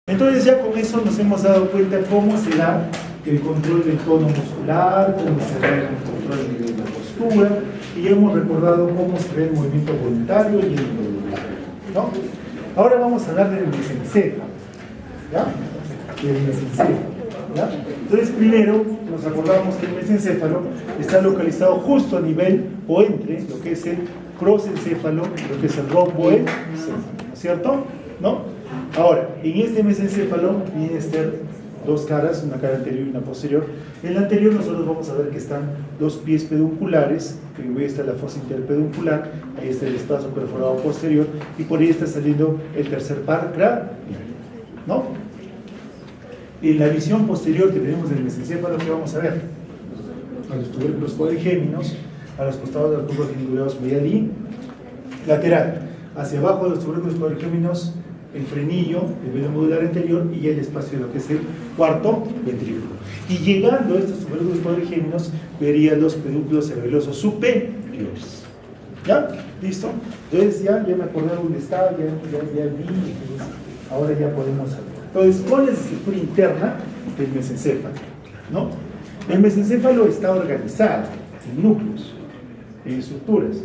Entonces ya con eso nos hemos dado cuenta cómo se da el control del tono muscular, cómo se da el control de la postura, y ya hemos recordado cómo se ve el movimiento voluntario y el involuntario, ¿no? Ahora vamos a hablar del mesencéfalo, ¿ya? Del mesencéfalo, ¿ya? Entonces primero nos acordamos que el mesencéfalo está localizado justo a nivel o entre lo que es el prosencéfalo y lo que es el romboencéfalo, ¿no es cierto? ¿No? Ahora, en este mesencéfalo viene a estar dos caras, una cara anterior y una posterior. En la anterior nosotros vamos a ver que están dos pies pedunculares, que ahí está la fosa interpeduncular, ahí está el espacio perforado posterior, y por ahí está saliendo el tercer par craneal, ¿no? En la visión posterior que tenemos del mesencéfalo, ¿qué vamos a ver? A los tubérculos cuadrigéminos, a los costados de los tubérculos glandulares medial y lateral. Hacia abajo de los tubérculos cuadrigéminos, el frenillo, el veno medular anterior y ya el espacio de lo que es el cuarto ventrículo. Y llegando a estos tubérculos cuadrigéminos, vería los pedúnculos cerebelosos superiores. ¿Ya? ¿Listo? Entonces ya me acordé dónde estaba, ya vi, entonces, ahora ya podemos saber. Entonces, ¿cuál es la estructura interna del mesencéfalo? ¿No? El mesencéfalo está organizado en núcleos, en estructuras.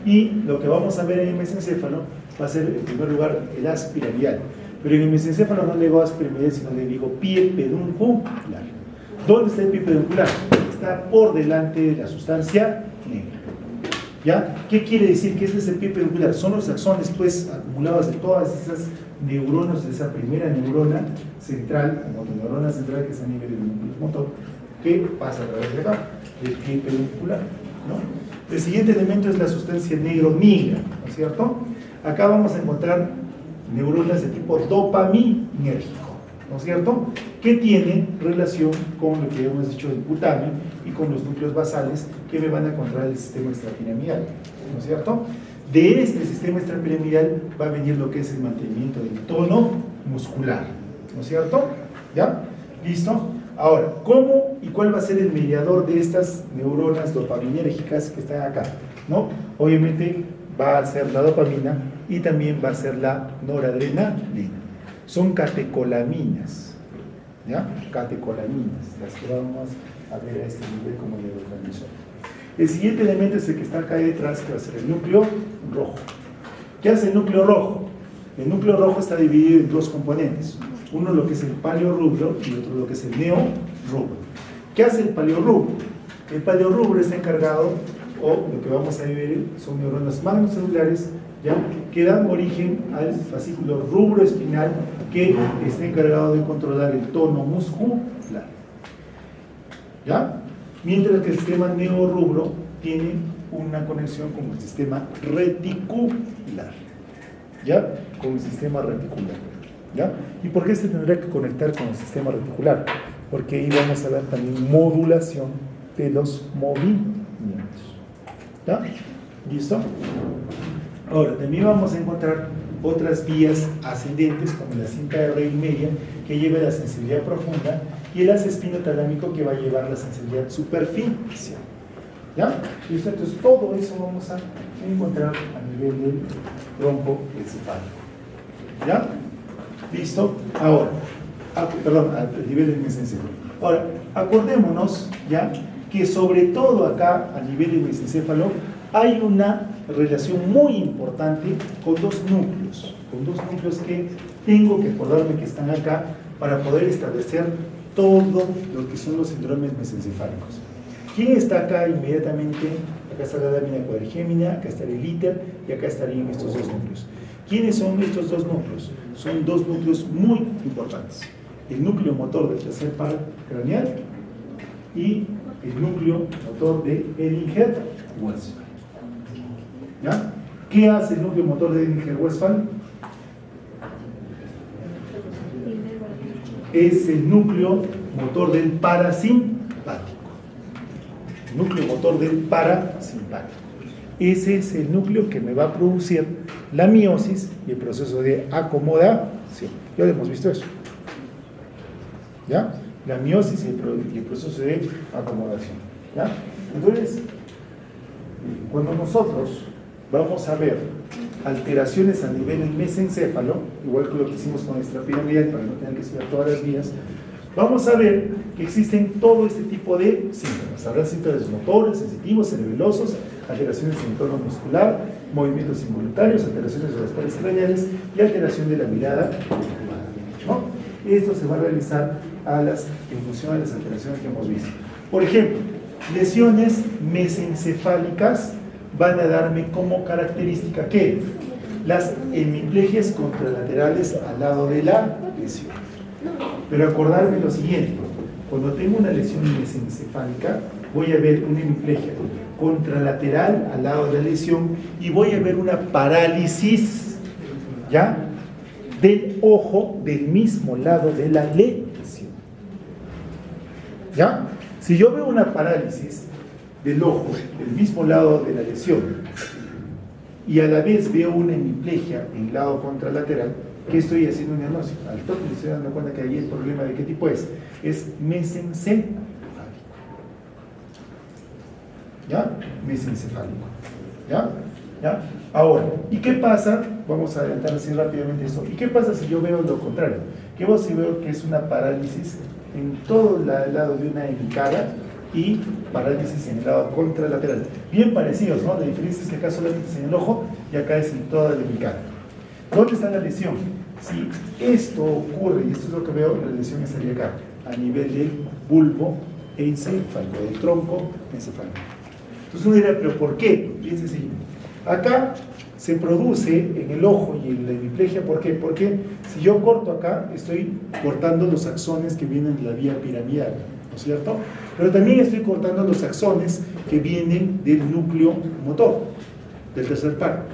Y lo que vamos a ver en el mesencéfalo va a ser, en primer lugar, el haz piramidal. Pero en el mesencéfalo no le digo haz piramidal, sino le digo pie peduncular. ¿Dónde está el pie peduncular? Está por delante de la sustancia negra. ¿Ya? ¿Qué quiere decir que este es el pie peduncular? Son los axones, pues, acumulados de todas esas neuronas, de esa primera neurona central, motoneurona central, que está a nivel del núcleo motor, que pasa a través de acá, del pie peduncular, ¿no? El siguiente elemento es la sustancia negromigra, ¿no es cierto? Acá vamos a encontrar neuronas de tipo dopaminérgico, ¿no es cierto? Que tienen relación con lo que hemos dicho del cutámeno y con los núcleos basales que me van a controlar el sistema extrapiramidal, ¿no es cierto? De este sistema extrapiramidal va a venir lo que es el mantenimiento del tono muscular, ¿no es cierto? ¿Ya? ¿Listo? Ahora, ¿cómo y cuál va a ser el mediador de estas neuronas dopaminérgicas que están acá? ¿No? Obviamente va a ser la dopamina y también va a ser la noradrenalina. Son catecolaminas, ¿ya? Catecolaminas, las que vamos a ver a este nivel como neurotransmisor. El siguiente elemento es el que está acá detrás, que va a ser el núcleo rojo. ¿Qué hace el núcleo rojo? El núcleo rojo está dividido en dos componentes. Uno lo que es el paleorrubro y otro lo que es el neorrubro. ¿Qué hace el paleorrubro? El paleorrubro está encargado, o lo que vamos a ver son neuronas magnocelulares, ¿ya? Que dan origen al fascículo rubroespinal que está encargado de controlar el tono muscular, ¿ya? Mientras que el sistema neorrubro tiene una conexión con el sistema reticular, ¿ya? Con el sistema reticular, ¿ya? ¿Y por qué se tendrá que conectar con el sistema reticular? Porque ahí vamos a ver también modulación de los movimientos, ¿ya? ¿Listo? Ahora, también vamos a encontrar otras vías ascendentes como la cinta de raíz media que lleva la sensibilidad profunda y el haz espinotalámico que va a llevar la sensibilidad superficial, ¿ya? ¿Listo? Entonces todo eso vamos a encontrar a nivel del tronco encefálico, ¿ya? ¿Listo? Ahora, al nivel del mesencéfalo. Ahora, acordémonos ya que sobre todo acá a nivel del mesencéfalo hay una relación muy importante con dos núcleos que tengo que acordarme que están acá para poder establecer todo lo que son los síndromes mesencefálicos. ¿Quién está acá inmediatamente? Acá está la lámina cuadrigémina, acá está el íter y acá estarían estos dos núcleos. ¿Quiénes son estos dos núcleos? Son dos núcleos muy importantes. El núcleo motor del tercer par craneal y el núcleo motor de Edinger-Westphal. ¿Ya? ¿Qué hace el núcleo motor de Edinger-Westphal? Es el núcleo motor del parasimpático. Núcleo motor del parasimpático. Ese es el núcleo que me va a producir la meiosis y el proceso de acomodación. Ya hemos visto eso, ¿ya? La meiosis y el proceso de acomodación, ¿ya? Entonces, cuando nosotros vamos a ver alteraciones a nivel del mesencéfalo, igual que lo que hicimos con extrapiramidal para no tener que estudiar todas las vías, vamos a ver que existen todo este tipo de síntomas. Habrá síntomas motores, sensitivos, cerebelosos, alteraciones en el tono muscular, movimientos involuntarios, alteraciones de las paredes craneales y alteración de la mirada, ¿no? Esto se va a realizar en función de las alteraciones que hemos visto. Por ejemplo, lesiones mesencefálicas van a darme como característica que las hemiplegias contralaterales al lado de la lesión. Pero acordarme lo siguiente, cuando tengo una lesión mesencefálica, voy a ver una hemiplegia contralateral al lado de la lesión y voy a ver una parálisis, ¿ya?, del ojo del mismo lado de la lesión. ¿Ya? Si yo veo una parálisis del ojo del mismo lado de la lesión y a la vez veo una hemiplegia en el lado contralateral, ¿qué estoy haciendo un diagnóstico? Al toque me estoy dando cuenta que ahí el problema de qué tipo es mesencefálico. ¿Ya? Mesencefálico. ¿Ya? ¿Ya? Ahora, ¿y qué pasa? Vamos a adelantar así rápidamente esto. ¿Y qué pasa si yo veo lo contrario? ¿Qué pasa si veo que es una parálisis en todo el lado de una hemicara y parálisis en el lado contralateral? Bien parecidos, ¿no? La diferencia es que acá solamente es en el ojo y acá es en toda la hemicara. ¿Dónde está la lesión? Si esto ocurre, y esto es lo que veo, la lesión estaría acá, a nivel del bulbo encefálico, del tronco encefálico. Entonces uno dirá, ¿pero por qué? Bien sencillo. Acá se produce en el ojo y en la hemiplegia, ¿por qué? Porque si yo corto acá, estoy cortando los axones que vienen de la vía piramidal, ¿no es cierto? Pero también estoy cortando los axones que vienen del núcleo motor, del tercer par.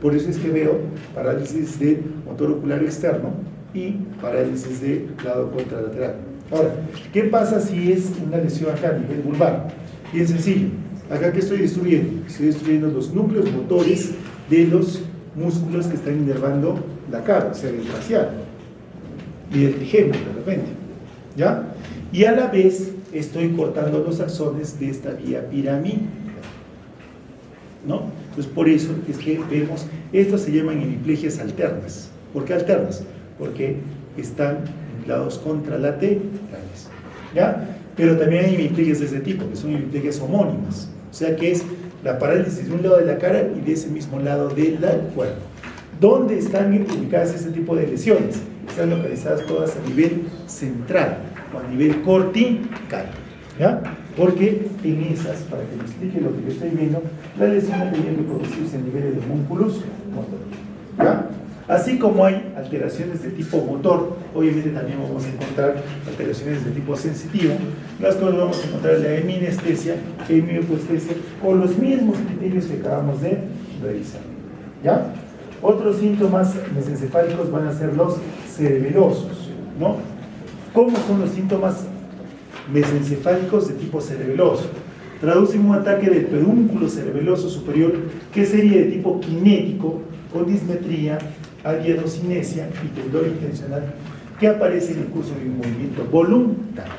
Por eso es que veo parálisis del motor ocular externo y parálisis del lado contralateral. Ahora, ¿qué pasa si es una lesión acá a nivel vulvar? Bien sencillo. Acá, ¿qué estoy destruyendo? Estoy destruyendo los núcleos motores de los músculos que están inervando la cara, o sea, el facial y el trigémino de repente, ¿ya? Y a la vez estoy cortando los axones de esta vía piramidal, ¿no? Entonces, por eso es que vemos, estas se llaman hemiplegias alternas. ¿Por qué alternas? Porque están en lados contralaterales, ¿ya? Pero también hay hemiplegias de ese tipo, que son hemiplegias homónimas. O sea que es la parálisis de un lado de la cara y de ese mismo lado del cuerpo. ¿Dónde están ubicadas este tipo de lesiones? Están localizadas todas a nivel central o a nivel cortical, ¿ya? Porque en esas, para que me explique lo que yo estoy viendo, la lesión tiene que producirse a niveles de músculos motor, ¿ya? Así como hay alteraciones de tipo motor, obviamente también vamos a encontrar alteraciones de tipo sensitivo, las cuales vamos a encontrar la heminestesia, hemiopoestesia, con los mismos criterios que acabamos de revisar, ¿ya? Otros síntomas mesencefálicos van a ser los cerebelosos, ¿no? ¿Cómo son los síntomas mesencefálicos de tipo cerebeloso? Traducen un ataque del pedúnculo cerebeloso superior que sería de tipo kinético, con dismetría, algiadocinesia y temblor intencional, que aparece en el curso de un movimiento voluntario.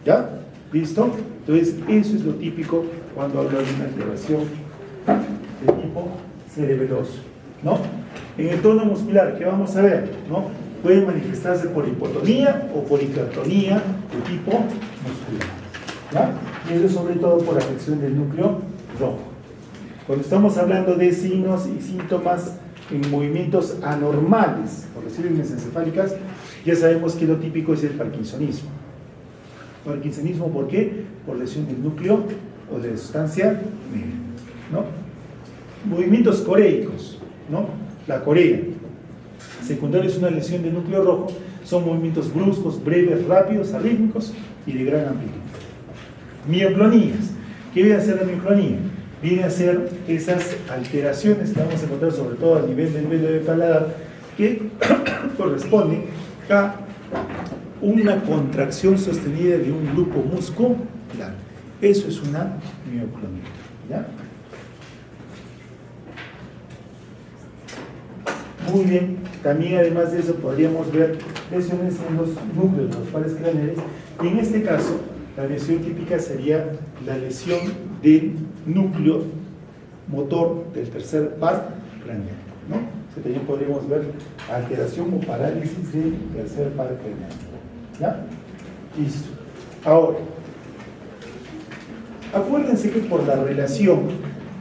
¿Ya? ¿Listo? Entonces, eso es lo típico cuando hablo de una alteración de tipo cerebeloso, ¿no? En el tono muscular, ¿qué vamos a ver? ¿No? Puede manifestarse por hipotonía o por hipertonía de tipo muscular, ¿ya? Y eso sobre todo por afección del núcleo rojo. Cuando estamos hablando de signos y síntomas en movimientos anormales por lesiones mesencefálicas, ya sabemos que lo típico es el parkinsonismo. Parkinsonismo, ¿por qué? Por lesión del núcleo o de sustancia negra, ¿no? Movimientos coreicos, ¿no? La corea secundario es una lesión del núcleo rojo, son movimientos bruscos, breves, rápidos, arrítmicos y de gran amplitud. Mioclonías. ¿Qué viene a ser la mioclonía? Viene a ser esas alteraciones que vamos a encontrar sobre todo a nivel del velo de paladar que corresponden a una contracción sostenida de un grupo muscular. Eso es una mioclonía, ¿ya? Muy bien, también además de eso podríamos ver lesiones en los núcleos, los pares craneales, y en este caso la lesión típica sería la lesión del núcleo motor del tercer par craneal, ¿no? O sea, también podríamos ver alteración o parálisis del tercer par craneal. ¿Ya? Listo. Ahora, acuérdense que por la relación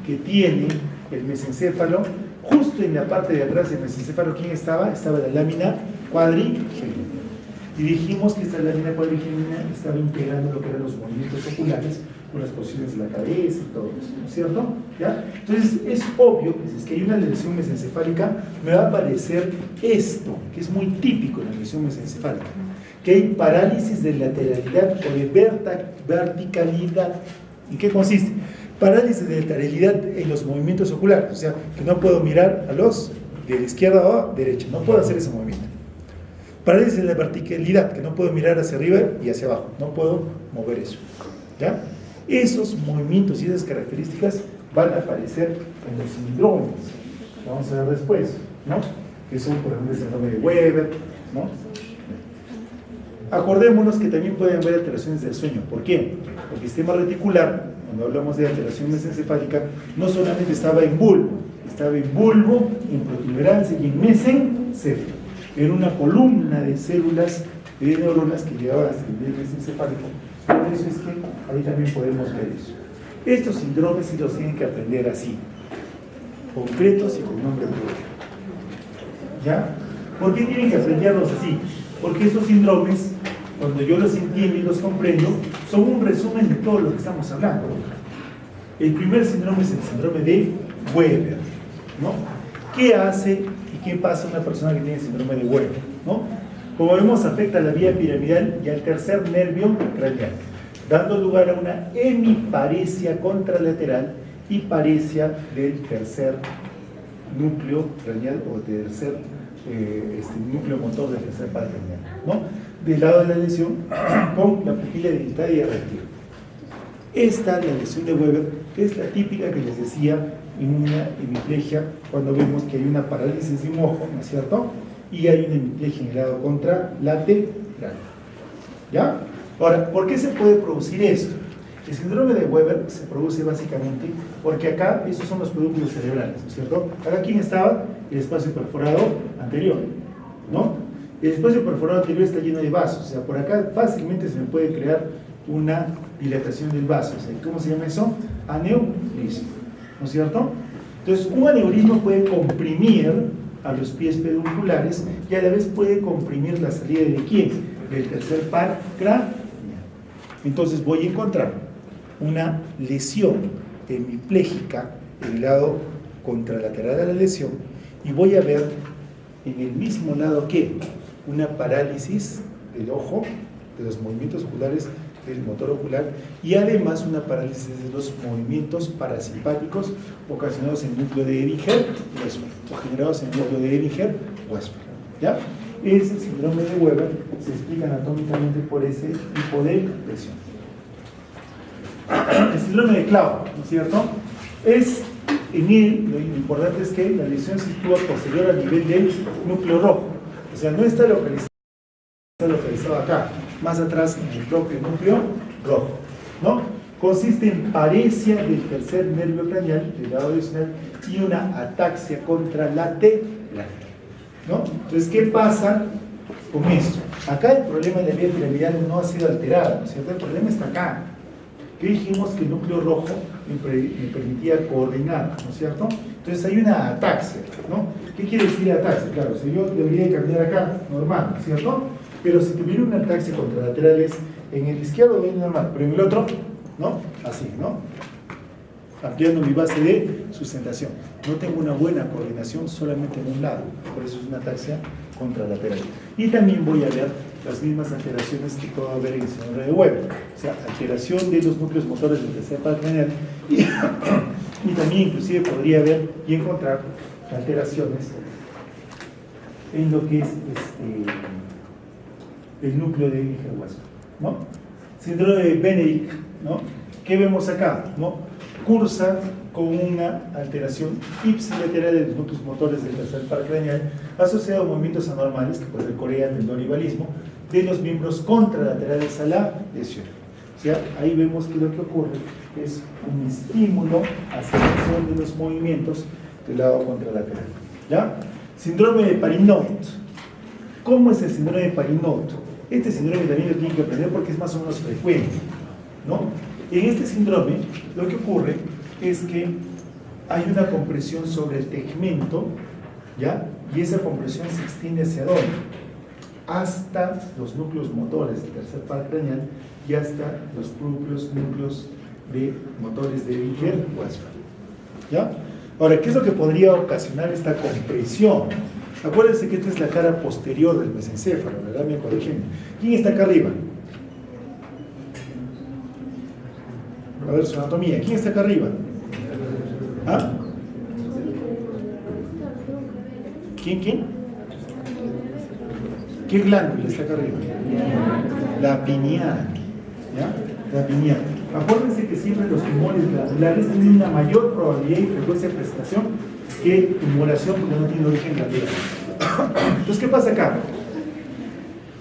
que tiene el mesencéfalo, justo en la parte de atrás del mesencéfalo, ¿quién estaba? Estaba la lámina cuadrigemina. Y dijimos que esta lámina cuadrigemina estaba integrando lo que eran los movimientos oculares con las posiciones de la cabeza y todo eso, ¿no es cierto? ¿Ya? Entonces es obvio que si es que hay una lesión mesencefálica, me va a aparecer esto, que es muy típico en la lesión mesencefálica, que hay parálisis de lateralidad o de verticalidad. ¿En qué consiste? Parálisis de lateralidad en los movimientos oculares, o sea, que no puedo mirar a los de la izquierda a derecha, no puedo hacer ese movimiento. Parálisis de la verticalidad, que no puedo mirar hacia arriba y hacia abajo, no puedo mover eso. ¿Ya? Esos movimientos y esas características van a aparecer en los síndromes, que vamos a ver después, ¿no? Que son, por ejemplo, el síndrome de Weber, ¿no? Acordémonos que también pueden haber alteraciones del sueño. ¿Por qué? Porque el sistema reticular, cuando hablamos de alteración mesencefálica, no solamente estaba en bulbo, en protuberancia y en mesencéfalo. Era una columna de células de neuronas que llegaban hasta el nivel mesencefálico. Por eso es que ahí también podemos ver eso. Estos síndromes sí los tienen que aprender así, concretos y con nombre propio. ¿Ya? ¿Por qué tienen que aprenderlos así? Porque estos síndromes, cuando yo los entiendo y los comprendo, son un resumen de todo lo que estamos hablando. El primer síndrome es el síndrome de Weber, ¿no? ¿Qué hace y qué pasa a una persona que tiene síndrome de Weber, ¿no? Como vemos, afecta a la vía piramidal y al tercer nervio craneal, dando lugar a una hemiparesia contralateral y paresia del tercer núcleo craneal o tercer núcleo motor del tercer par craneal, ¿no? Del lado de la lesión, con la pupila dilatada y errática. Esta, la lesión de Weber, es la típica que les decía en una hemiplegia, cuando vemos que hay una parálisis de un ojo, ¿no es cierto? Y hay una hemiplegia en el lado contralateral. ¿Ya? Ahora, ¿por qué se puede producir esto? El síndrome de Weber se produce básicamente porque acá, esos son los pedúnculos cerebrales, ¿no es cierto? Acá, ¿quién estaba? El espacio perforado anterior, ¿no? El espacio perforado anterior está lleno de vasos, o sea, por acá fácilmente se me puede crear una dilatación del vaso. O sea, ¿cómo se llama eso? Aneurisma, ¿no es cierto? Entonces, un aneurisma puede comprimir a los pies pedunculares y a la vez puede comprimir la salida de quién? Del tercer par craneal. Entonces voy a encontrar una lesión hemipléjica en el lado contralateral de la lesión y voy a ver en el mismo lado que una parálisis del ojo, de los movimientos oculares, del motor ocular, y además una parálisis de los movimientos parasimpáticos ocasionados en el núcleo de Edinger-Westphal o generados en el núcleo de Edinger-Westphal. ¿Ya? Ese síndrome de Weber se explica anatómicamente por ese tipo de lesión. El síndrome de Claude, ¿no es cierto? En él, lo importante es que la lesión se sitúa posterior al nivel del núcleo rojo. O sea, no está localizado acá, más atrás en el propio núcleo rojo, ¿no? Consiste en paresia del tercer nervio craneal, del lado adicional, y una ataxia contralateral, ¿no? Entonces, ¿qué pasa con esto? Acá el problema de la vía piramidal no ha sido alterado, ¿no es cierto? El problema está acá. Que dijimos que el núcleo rojo me permitía coordinar, ¿no es cierto? Entonces hay una ataxia, ¿no? ¿Qué quiere decir ataxia? Claro, si yo debería caminar acá, normal, ¿no es cierto? Pero si tuviera una ataxia contralateral es en el izquierdo voy normal, pero en el otro, ¿no? Así, ¿no? Ampliando mi base de sustentación. No tengo una buena coordinación solamente en un lado, por eso es una ataxia contralateral. Y también voy a ver las mismas alteraciones que puedo haber en el síndrome de Weber, o sea, alteración de los núcleos motores del tercer par craneal y también inclusive podría ver y encontrar alteraciones en lo que es el núcleo de Edinger-Westphal, ¿no? Síndrome de Benedict, ¿no? ¿Qué vemos acá? ¿No? Cursa con una alteración ipsilateral de los núcleos motores del tercer par craneal asociado a movimientos anormales, que puede ser corea, tendón y balismo, de los miembros contralaterales a la lesión. O sea, ahí vemos que lo que ocurre es un estímulo hacia la acción de los movimientos del lado contralateral. ¿Ya? Síndrome de Parinot. ¿Cómo es el síndrome de Parinot? Este síndrome también lo tienen que aprender porque es más o menos frecuente, ¿no? En este síndrome, lo que ocurre es que hay una compresión sobre el tegmento, ¿ya? Y esa compresión se extiende hacia dónde? Hasta los núcleos motores del tercer par craneal y hasta los propios núcleos de motores de Ebinger-Westphal. ¿Ya? Ahora, ¿qué es lo que podría ocasionar esta compresión? Acuérdense que esta es la cara posterior del mesencéfalo, ¿verdad? Me corrigen. ¿Quién está acá arriba? A ver su anatomía. ¿Quién está acá arriba? ¿Ah? ¿Quién? ¿Qué glándula está acá arriba? La pineal. ¿Ya? La pineal. Acuérdense que siempre los tumores glandulares tienen una mayor probabilidad y frecuencia de presentación que tumoración porque no tiene origen glandular. Entonces, ¿qué pasa acá?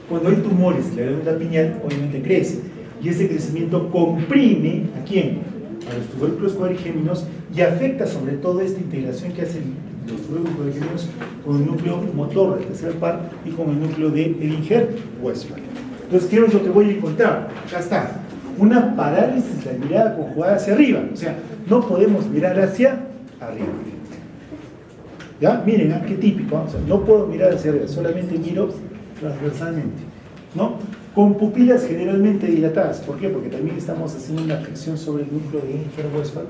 Cuando hay tumores en la glándula pineal, obviamente crece. Y ese crecimiento comprime ¿a quién? A los tubérculos cuadrigéminos y afecta sobre todo esta integración que hacen los tubérculos cuadrigéminos con el núcleo motor del tercer par y con el núcleo de Ebinger-Westphal. Entonces, ¿qué es lo que voy a encontrar? Acá está. Una parálisis de la mirada conjugada hacia arriba. O sea, no podemos mirar hacia arriba. ¿Ya? Miren, ¿eh? Qué típico. O sea, no puedo mirar hacia arriba, solamente miro transversalmente. ¿No? Con pupilas generalmente dilatadas. ¿Por qué? Porque también estamos haciendo una flexión sobre el núcleo de Ebinger-Westphal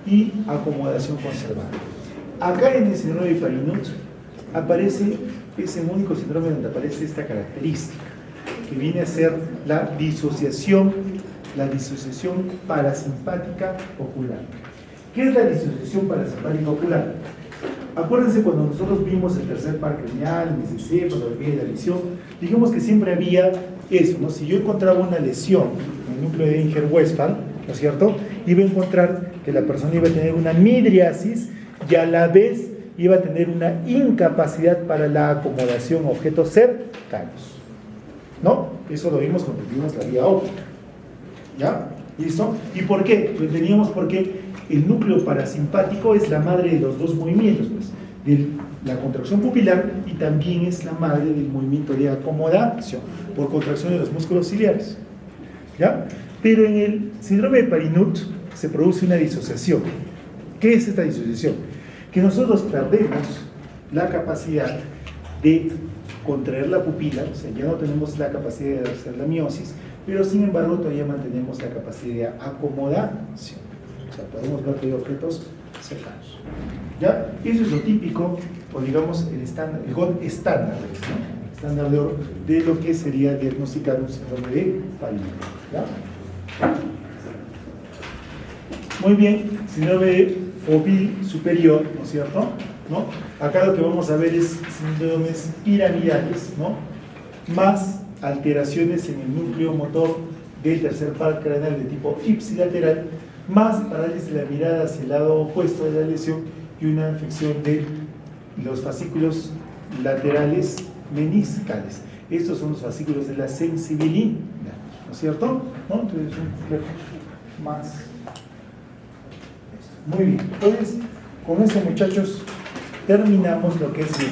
y acomodación conservada. Acá en el síndrome de Parinot aparece, es el único síndrome donde aparece esta característica, que viene a ser la disociación parasimpática ocular. ¿Qué es la disociación parasimpática ocular? Acuérdense cuando nosotros vimos el tercer par craneal, el mesencéfalo, el pie de la lesión, dijimos que siempre había eso, ¿no? Si yo encontraba una lesión en el núcleo de Ebinger-Westphal, ¿no es cierto? Iba a encontrar que la persona iba a tener una midriasis y a la vez iba a tener una incapacidad para la acomodación a objetos cercanos, ¿no? Eso lo vimos cuando vimos la vía óptica. ¿Ya? ¿Listo? ¿Y por qué? Lo teníamos porque el núcleo parasimpático es la madre de los dos movimientos, pues, de la contracción pupilar y también es la madre del movimiento de acomodación por contracción de los músculos ciliares. ¿Ya? Pero en el síndrome de Parinot se produce una disociación. ¿Qué es esta disociación? Que nosotros perdemos la capacidad de contraer la pupila, o sea, ya no tenemos la capacidad de hacer la miosis, pero sin embargo todavía mantenemos la capacidad de acomodación. O sea, podemos ver que hay objetos cercanos. ¿Ya? Eso es lo típico, o digamos, el gold estándar, ¿no? Estándar de oro de lo que sería diagnosticar un síndrome de Parinot. ¿Ya? Muy bien, síndrome de Foville superior, ¿no es cierto? ¿No? Acá lo que vamos a ver es síndromes piramidales, ¿no? Más alteraciones en el núcleo motor del tercer par craneal de tipo ipsilateral, más parálisis de la mirada hacia el lado opuesto de la lesión y una infección de los fascículos laterales meniscales. Estos son los fascículos de la sensibilidad, ¿no es cierto? ¿No? Entonces, un reflejo más. Muy bien. Entonces, con eso, muchachos, terminamos lo que es el